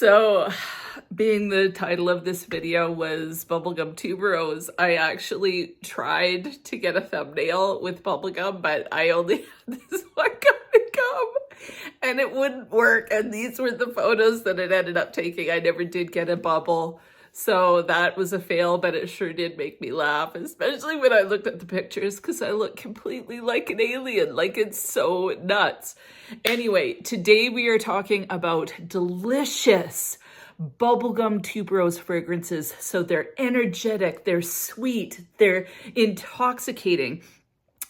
So, being the title of this video was Bubblegum Tuberose, I actually tried to get a thumbnail with bubblegum, but I only had this one gum and it wouldn't work. And these were the photos that it ended up taking. I never did get a bubble. So that was a fail, but it sure did make me laugh, especially when I looked at the pictures because I look completely like an alien. Like, it's so nuts. Anyway, today we are talking about delicious bubblegum tuberose fragrances. So they're energetic, they're sweet, they're intoxicating.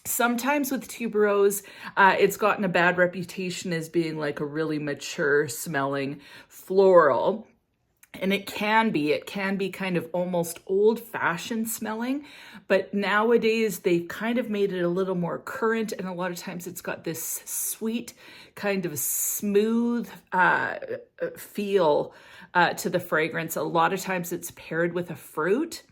Sometimes with tuberose, it's gotten a bad reputation as being like a really mature smelling floral. And it can be kind of almost old-fashioned smelling, but nowadays they've kind of made it a little more current, and a lot of times it's got this sweet, kind of smooth feel to the fragrance. A lot of times it's paired with a fruit,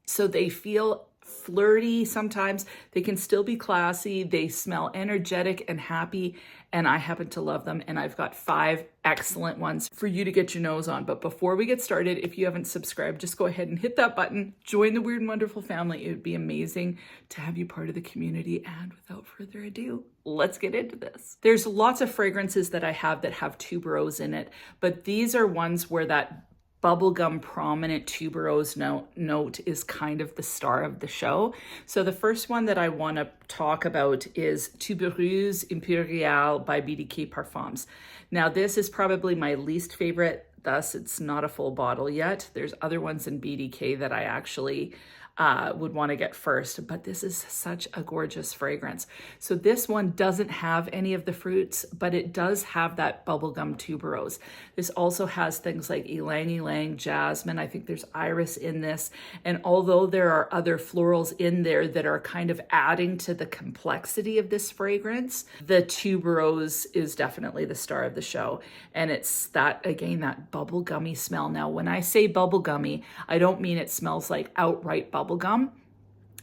so they feel flirty sometimes. They can still be classy. They smell energetic and happy, and I happen to love them. And I've got 5 excellent ones for you to get your nose on. But before we get started, if you haven't subscribed, just go ahead and hit that button. Join the Weird and Wonderful family. It would be amazing to have you part of the community. And without further ado, let's get into this. There's lots of fragrances that I have that have tuberose in it, but these are ones where that bubblegum prominent tuberose note is kind of the star of the show. So the first one that I want to talk about is Tuberous Imperial by BDK Parfums. Now this is probably my least favorite, thus it's not a full bottle yet. There's other ones in BDK that I actually would want to get first, but this is such a gorgeous fragrance. So this one doesn't have any of the fruits, but it does have that bubblegum tuberose. This also has things like ylang ylang, jasmine. I think there's iris in this. And although there are other florals in there that are kind of adding to the complexity of this fragrance, the tuberose is definitely the star of the show. And it's that, again, that bubblegummy smell. Now, when I say bubblegummy, I don't mean it smells like outright bubblegum,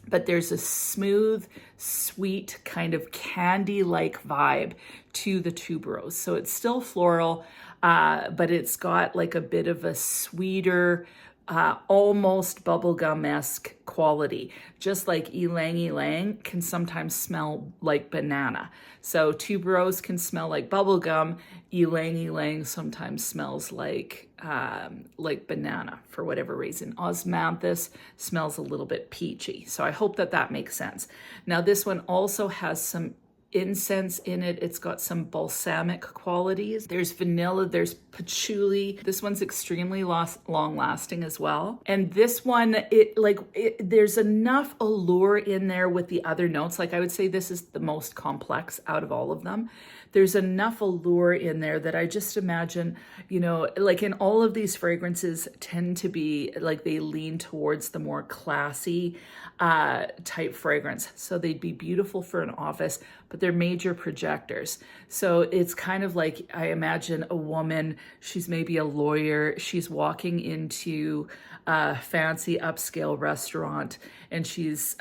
but there's a smooth, sweet, kind of candy-like vibe to the tuberose. So it's still floral, but it's got like a bit of a sweeter, almost bubblegum-esque quality. Just like ylang ylang can sometimes smell like banana. So tuberose can smell like bubblegum. Ylang ylang sometimes smells like banana for whatever reason. Osmanthus smells a little bit peachy. So I hope that that makes sense. Now this one also has some incense in it. It's got some balsamic qualities. There's vanilla, there's patchouli. This one's extremely long lasting as well. And this one, there's enough allure in there with the other notes. Like I would say this is the most complex out of all of them. There's enough allure in there that I just imagine, you know, like in all of these fragrances tend to be like they lean towards the more classy type fragrance. So they'd be beautiful for an office, but they're major projectors. So it's kind of like, I imagine a woman, she's maybe a lawyer, she's walking into a fancy upscale restaurant and she's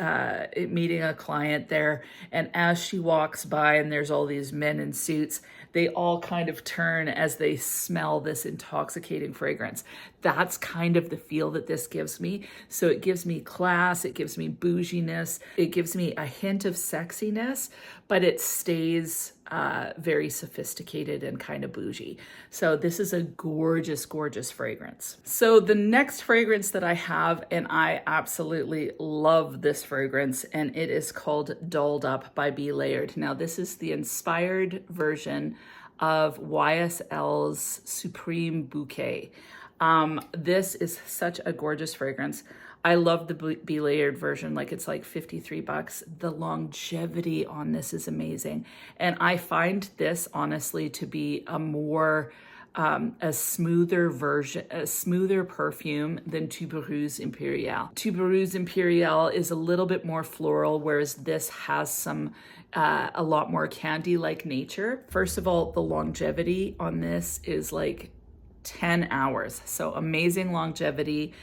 meeting a client there. And as she walks by and there's all these men in suits, they all kind of turn as they smell this intoxicating fragrance. That's kind of the feel that this gives me. So it gives me class, it gives me bouginess, it gives me a hint of sexiness, but it stays very sophisticated and kind of bougie. So this is a gorgeous, gorgeous fragrance. So the next fragrance that I have, and I absolutely love this fragrance, and it is called Dolled Up by Be Layered. Now this is the inspired version of YSL's Supreme Bouquet. This is such a gorgeous fragrance. I love the Be Layered version, like it's like $53. The longevity on this is amazing. And I find this honestly to be a more, a smoother version, a smoother perfume than Tuberous Imperial. Tuberous Imperial is a little bit more floral, whereas this has some, a lot more candy-like nature. First of all, the longevity on this is like 10 hours. So amazing longevity.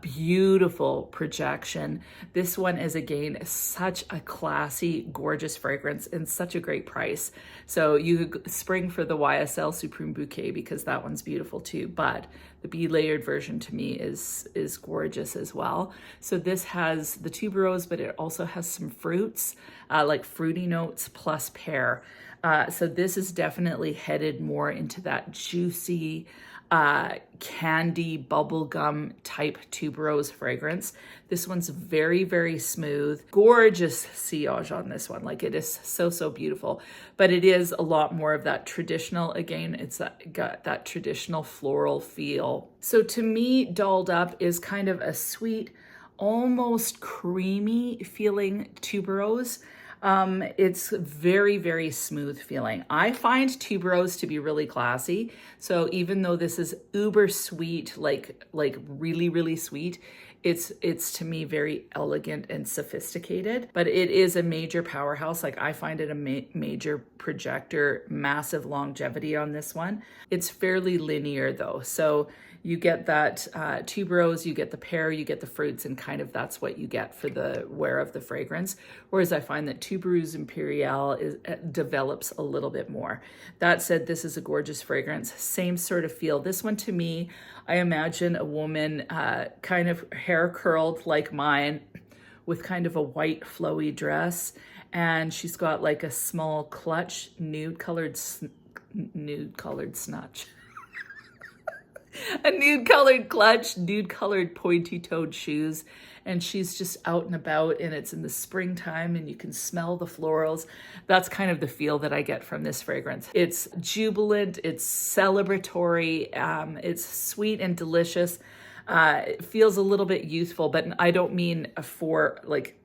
Beautiful projection. This one is again such a classy, gorgeous fragrance and such a great price. So you could spring for the YSL Supreme Bouquet because that one's beautiful too, but the Be Layered version to me is gorgeous as well. So this has the tuberose, but it also has some fruits, like fruity notes plus pear. So this is definitely headed more into that juicy, candy bubblegum type tuberose fragrance. This one's very, very smooth, gorgeous sillage on this one. Like it is so beautiful, but it is a lot more of that traditional. Again, it's got that traditional floral feel. So to me, Dolled Up is kind of a sweet, almost creamy feeling tuberose. It's very, very smooth feeling. I find tuberose to be really classy. So even though this is uber sweet, like really, really sweet, it's to me very elegant and sophisticated, but it is a major powerhouse. Like I find it a major projector, massive longevity on this one. It's fairly linear though. So you get that tuberose, you get the pear, you get the fruits, and kind of that's what you get for the wear of the fragrance. Whereas I find that Tuberous Imperial develops a little bit more. That said, this is a gorgeous fragrance. Same sort of feel. This one to me, I imagine a woman kind of hair curled like mine with kind of a white flowy dress. And she's got like a small clutch, nude colored snatch. A nude colored clutch, nude colored pointy toed shoes, and she's just out and about, and it's in the springtime and you can smell the florals. That's kind of the feel that I get from this fragrance. It's jubilant, it's celebratory, it's sweet and delicious. It feels a little bit youthful, but I don't mean for like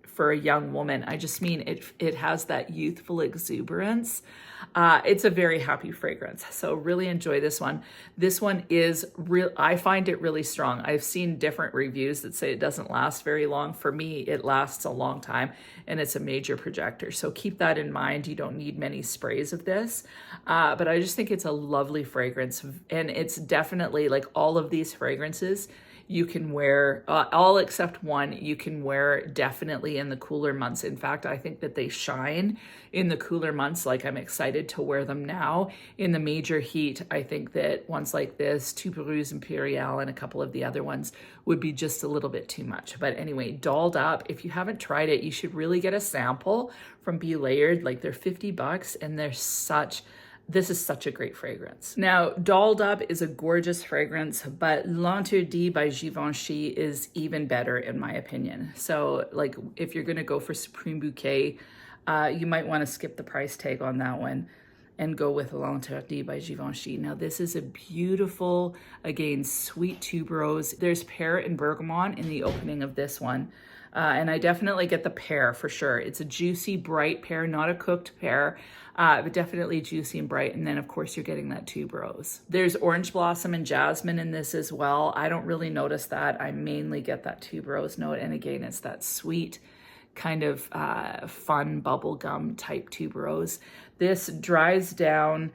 for a young woman. I just mean it has that youthful exuberance. It's a very happy fragrance. So really enjoy this one. This one is real. I find it really strong. I've seen different reviews that say it doesn't last very long. For me, it lasts a long time and it's a major projector. So keep that in mind. You don't need many sprays of this. But I just think it's a lovely fragrance, and it's definitely like all of these fragrances you can wear, all except one, you can wear definitely in the cooler months. In fact, I think that they shine in the cooler months. Like I'm excited to wear them now. In the major heat, I think that ones like this, Tuberous Imperial and a couple of the other ones would be just a little bit too much. But anyway, Dolled Up, if you haven't tried it, you should really get a sample from Be Layered. Like they're $50 and this is such a great fragrance. Now, Dolled Up is a gorgeous fragrance, but L'Interdit by Givenchy is even better in my opinion. So like if you're gonna go for Supreme Bouquet, you might wanna skip the price tag on that one and go with L'Interdit by Givenchy. Now this is a beautiful, again, sweet tuberose. There's pear and bergamot in the opening of this one. And I definitely get the pear for sure. It's a juicy, bright pear, not a cooked pear, but definitely juicy and bright. And then of course you're getting that tuberose. There's orange blossom and jasmine in this as well. I don't really notice that. I mainly get that tuberose note. And again, it's that sweet kind of fun bubblegum type tuberose. This dries down.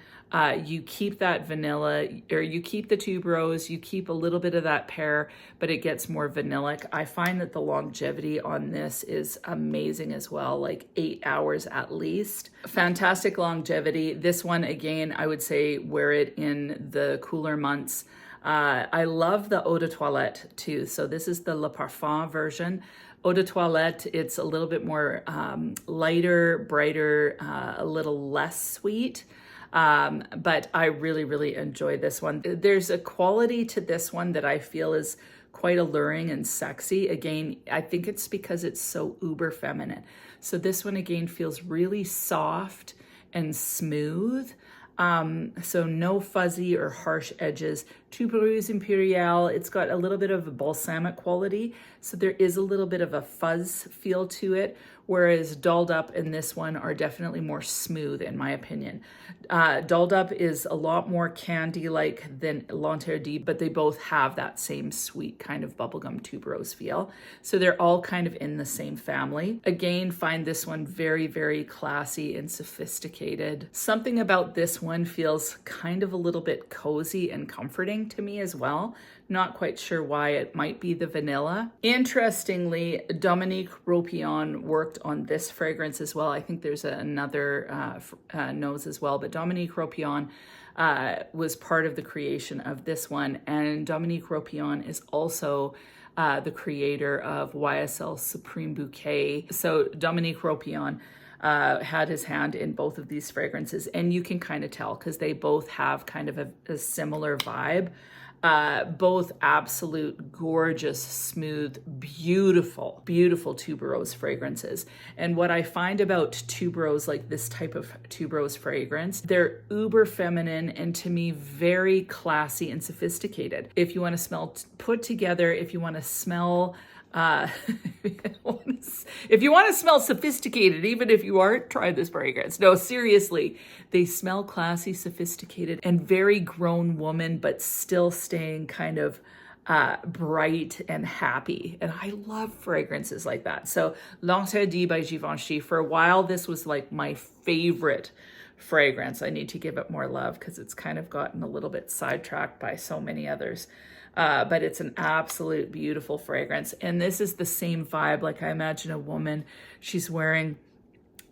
You keep that vanilla, or you keep the tuberose, you keep a little bit of that pear, but it gets more vanillic. I find that the longevity on this is amazing as well, like 8 hours at least. Fantastic longevity. This one, again, I would say wear it in the cooler months. I love the eau de toilette too. So this is the Le Parfum version. Eau de toilette, it's a little bit more lighter, brighter, a little less sweet. But I really, really enjoy this one. There's a quality to this one that I feel is quite alluring and sexy. Again, I think it's because it's so uber feminine. So this one again feels really soft and smooth. So no fuzzy or harsh edges. Tuberous Imperial, it's got a little bit of a balsamic quality. So there is a little bit of a fuzz feel to it. whereas Dolled Up and this one are definitely more smooth in my opinion. Dolled Up is a lot more candy-like than L'Interdit, but they both have that same sweet kind of bubblegum tuberose feel. So they're all kind of in the same family. Again, find this one very, very classy and sophisticated. Something about this one feels kind of a little bit cozy and comforting to me as well. Not quite sure why. It might be the vanilla. Interestingly, Dominique Ropion worked on this fragrance as well. I think there's another nose as well, but Dominique Ropion was part of the creation of this one. And Dominique Ropion is also the creator of YSL Supreme Bouquet. So Dominique Ropion had his hand in both of these fragrances, and you can kind of tell because they both have kind of a similar vibe. Both absolute gorgeous, smooth, beautiful, beautiful tuberose fragrances. And what I find about tuberose, like this type of tuberose fragrance, they're uber feminine and to me very classy and sophisticated. If you want to smell put together, if you want to smell if you want to smell sophisticated, even if you aren't, try this fragrance. No, seriously, they smell classy, sophisticated, and very grown woman, but still staying kind of bright and happy. And I love fragrances like that. So L'Interdit by Givenchy, for a while, this was like my favorite fragrance. I need to give it more love because it's kind of gotten a little bit sidetracked by so many others. But it's an absolute beautiful fragrance. And this is the same vibe. Like I imagine a woman, she's wearing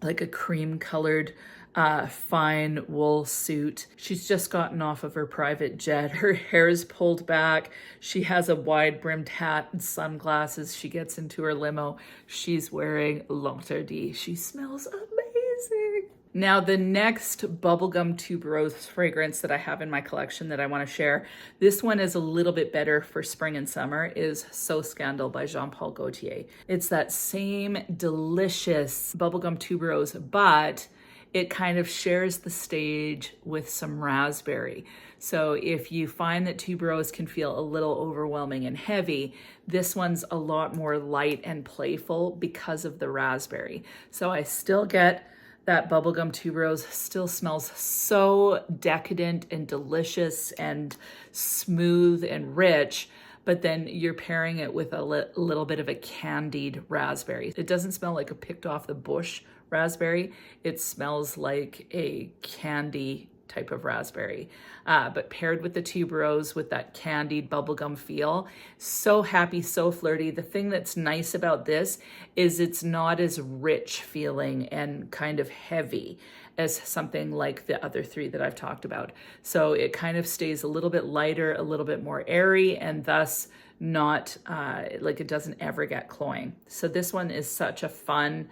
like a cream colored fine wool suit. She's just gotten off of her private jet. Her hair is pulled back. She has a wide brimmed hat and sunglasses. She gets into her limo. She's wearing L'Interdit. She smells amazing. Now, the next bubblegum tuberose fragrance that I have in my collection that I want to share, this one is a little bit better for spring and summer, is So Scandal by Jean Paul Gaultier. It's that same delicious bubblegum tuberose, but it kind of shares the stage with some raspberry. So if you find that tuberose can feel a little overwhelming and heavy, this one's a lot more light and playful because of the raspberry. So I still get that bubblegum tuberose, still smells so decadent and delicious and smooth and rich, but then you're pairing it with a little bit of a candied raspberry. It doesn't smell like a picked off the bush raspberry. It smells like a candy type of raspberry, but paired with the tuberose with that candied bubblegum feel. So happy, so flirty. The thing that's nice about this is it's not as rich feeling and kind of heavy as something like the other three that I've talked about. So it kind of stays a little bit lighter, a little bit more airy, and thus not like it doesn't ever get cloying. So this one is such a fun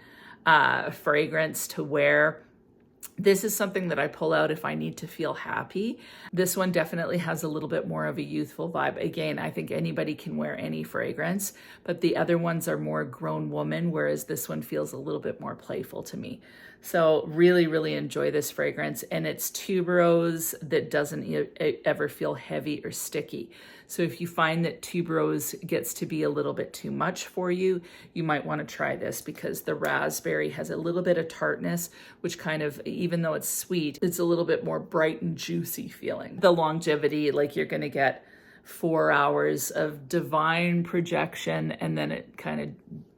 fragrance to wear. This is something that I pull out if I need to feel happy. This one definitely has a little bit more of a youthful vibe. Again, I think anybody can wear any fragrance, but the other ones are more grown woman, whereas this one feels a little bit more playful to me. So really, really enjoy this fragrance. And it's tuberose that doesn't ever feel heavy or sticky. So if you find that tuberose gets to be a little bit too much for you, you might want to try this because the raspberry has a little bit of tartness, which kind of, even though it's sweet, it's a little bit more bright and juicy feeling. The longevity, like you're going to get 4 hours of divine projection, and then it kind of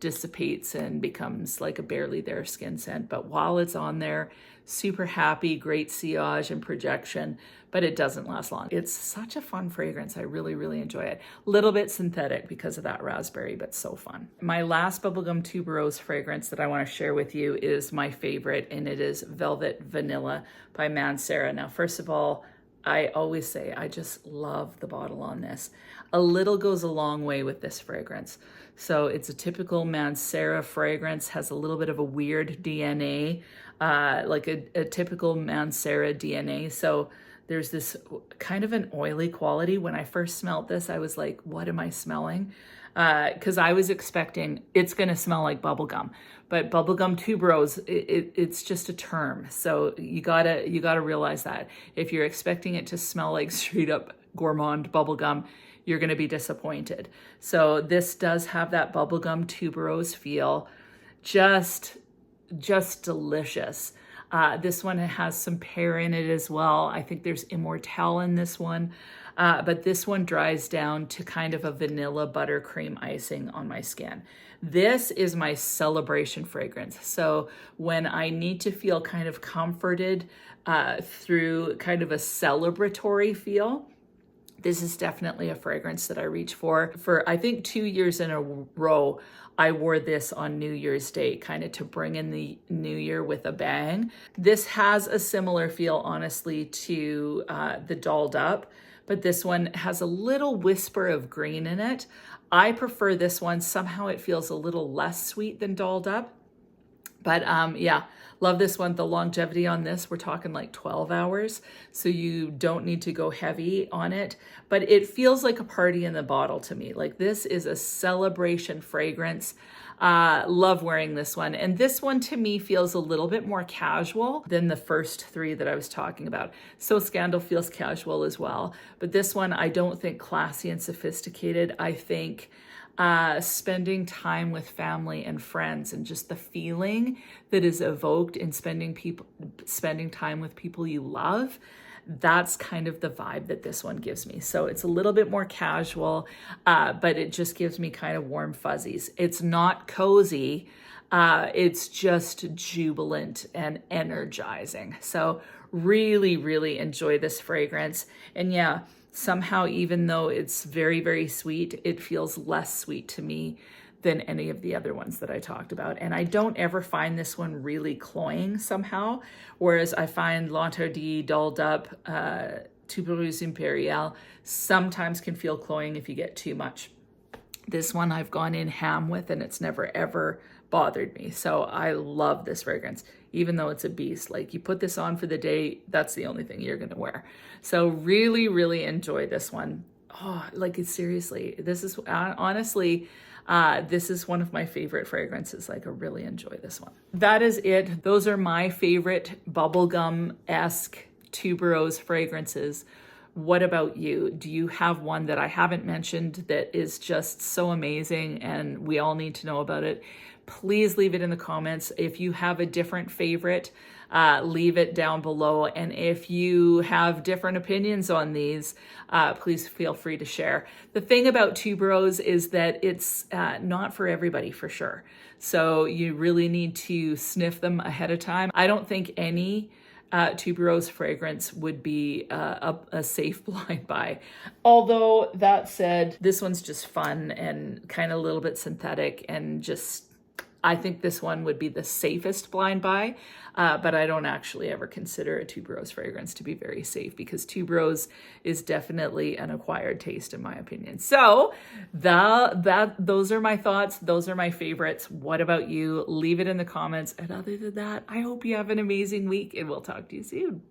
dissipates and becomes like a barely there skin scent. But while it's on there, super happy, great sillage and projection, but it doesn't last long. It's such a fun fragrance. I really, really enjoy it. A little bit synthetic because of that raspberry, but so fun. My last bubblegum tuberose fragrance that I want to share with you is my favorite, and it is Velvet Vanilla by Mancera. Now, first of all, I always say I just love the bottle on this. A little goes a long way with this fragrance. So it's a typical Mancera fragrance, has a little bit of a weird DNA, like a typical Mancera DNA. So there's this kind of an oily quality. When I first smelled this, I was like, what am I smelling? Because I was expecting it's going to smell like bubblegum. But bubblegum tuberose, it's just a term. So you gotta realize that. If you're expecting it to smell like straight up gourmand bubblegum, you're gonna be disappointed. So this does have that bubblegum tuberose feel. just delicious. This one has some pear in it as well. I think there's Immortelle in this one. But this one dries down to kind of a vanilla buttercream icing on my skin. This is my celebration fragrance. So when I need to feel kind of comforted through kind of a celebratory feel, this is definitely a fragrance that I reach for. For I think 2 years in a row, I wore this on New Year's Day, kind of to bring in the new year with a bang. This has a similar feel, honestly, to the Dolled Up, but this one has a little whisper of green in it. I prefer this one. Somehow it feels a little less sweet than Dolled Up. But yeah, love this one. The longevity on this, we're talking like 12 hours. So you don't need to go heavy on it, but it feels like a party in the bottle to me. Like this is a celebration fragrance. Love wearing this one. And this one to me feels a little bit more casual than the first three that I was talking about. So Scandal feels casual as well. But this one, I don't think classy and sophisticated. I think spending time with family and friends and just the feeling that is evoked in spending time with people you love. That's kind of the vibe that this one gives me. So it's a little bit more casual, but it just gives me kind of warm fuzzies. It's not cozy. It's just jubilant and energizing. So really, really enjoy this fragrance. And yeah, somehow, even though it's very, very sweet, it feels less sweet to me than any of the other ones that I talked about. And I don't ever find this one really cloying somehow, whereas I find L'Interdit, Dolled Up, Tuberous Imperial sometimes can feel cloying if you get too much. This one I've gone in ham with and it's never ever bothered me. So I love this fragrance, even though it's a beast. Like you put this on for the day, that's the only thing you're gonna wear. So really, really enjoy this one. Oh, like seriously, this is honestly, this is one of my favorite fragrances. Like I really enjoy this one. That is it. Those are my favorite bubblegum-esque tuberose fragrances. What about you? Do you have one that I haven't mentioned that is just so amazing and we all need to know about it? Please leave it in the comments. If you have a different favorite, leave it down below. And if you have different opinions on these, please feel free to share. The thing about tuberose is that it's not for everybody for sure. So you really need to sniff them ahead of time. I don't think any tuberose fragrance would be a safe blind buy. Although that said, this one's just fun and kind of a little bit synthetic and just, I think this one would be the safest blind buy, but I don't actually ever consider a tuberose fragrance to be very safe because tuberose is definitely an acquired taste in my opinion. So those are my thoughts. Those are my favorites. What about you? Leave it in the comments. And other than that, I hope you have an amazing week and we'll talk to you soon.